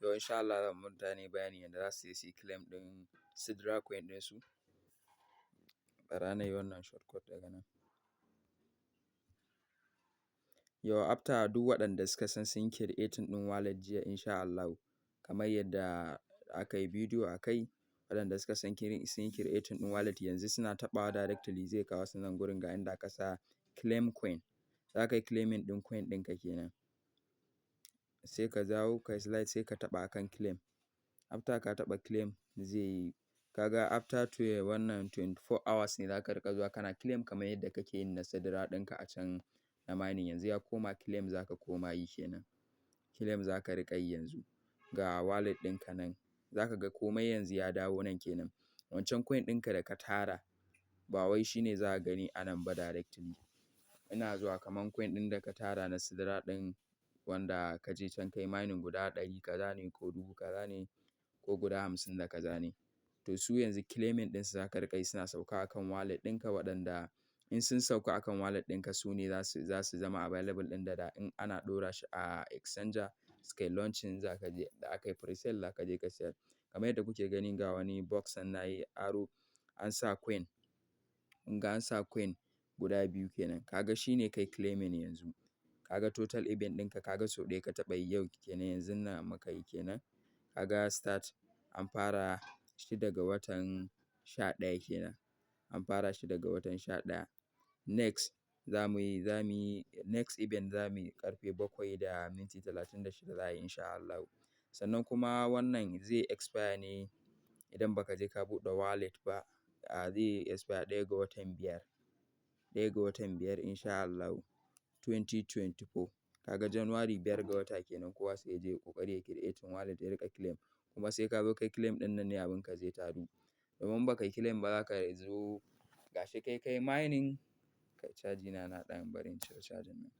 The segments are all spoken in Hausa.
Yau insha Allah zan mutane bayani yadda za su yi su claim ɗin Sidra Coin ɗinsu. Bara na yi wannan shortcut daga nan. Yau after duk waɗanda suka san sun yi creating ɗin wallet jiya insha Allah, kamar yadda aka yi bidiyo a kai, waɗanda suka san sun yi creating ɗin wallet yanzu suna taɓawa directly zai kawo su nan gurin ga inda aka sa claim coin. Za ka yi claiming ɗin coin ɗinka kenan. Sai ka dawo ka yi slide sai ka taɓa akan claim. After ka taɓa claim zai yi, kaga after 24 hours ne za ka riƙa zuwa kana claim kamar yadda kake yin na Sidra ɗinka a can na mining. Yanzu ya koma claim za ka koma yi kenan. Claim za ka riƙa yi yanzu. Ga wallet ɗinka nan. Za ka ga komai yanzu ya dawo nan kenan. Wancan coin ɗinka da ka tara ba wai shi ne za ka gani a nan ba directly. Ina zuwa kaman coin ɗin da ka tara na Sidra ɗin wanda ka je can kai mining guda 100 kaza ne ko 1000 kaza ne ko guda 50 da kaza ne. To su yanzu claiming ɗinsu za ka riƙa yi suna sauka akan wallet ɗinka, waɗanda in sun sauka akan wallet ɗinka su ne za su zama available ɗin da in ana ɗora shi a exchanger suka yi launching za ka je da aka yi pre-sale za ka je ka sayar. Kamar yadda kuke gani ga wani box nan na yi aro an sa coin. In ga an sa coin guda 2 kenan. Kaga shi ne kai claiming yanzu. Kaga total event ɗinka kaga sau ɗaya ka taɓa yi yau kenan yanzun nan muka yi kenan. Kaga start an fara shi daga watan 11 kenan. An fara shi daga watan 11. Next za mu yi next event za mu yi ƙarfe 7:36 za a yi insha Allah. Sannan kuma wannan zai expire ne idan baka je ka buɗe wallet ba. Zai expire 1 ga watan 5. 1 ga watan 5 insha Allah 2024. Kaga January 5 ga wata kenan kowa sai ya je ƙoƙari ya creating wallet ya riƙa claim. Kuma sai ka zo kai claim ɗin nan ne abinka zai taru. Domin baka yi claim ba za ka zo gashi kai mining. Kai caji na ɗan bari in cire cajin nan.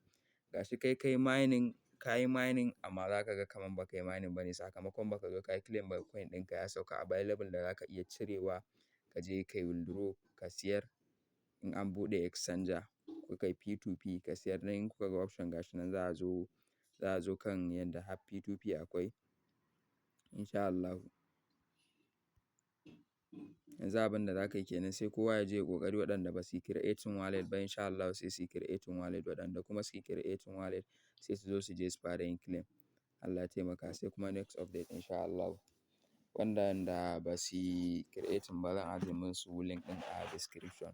Gashi kai mining, ka yi mining amma za ka ga kamar baka yi mining ba ne sakamakon baka zo ka yi claim ba coin ɗinka ya sauka available da za ka iya cirewa ka je kai withdraw ka siyar in an buɗe exchanger ko kai P2P ka siyar. Dan in kuka ga option gashi nan za a zo kan yadda har P2P akwai insha Allah. Yanzu abin da za ka yi kenan sai kowa ya je ya ƙoƙari waɗanda ba su yi creating wallet ba insha Allah sai su yi creating wallet, waɗanda kuma su yi creating wallet sai su zo su je su fara yin claim. Allah ya taimaka sai kuma next update insha Allah. Waɗanda ba su yi creating ba zan ajiye musu link ɗin a description.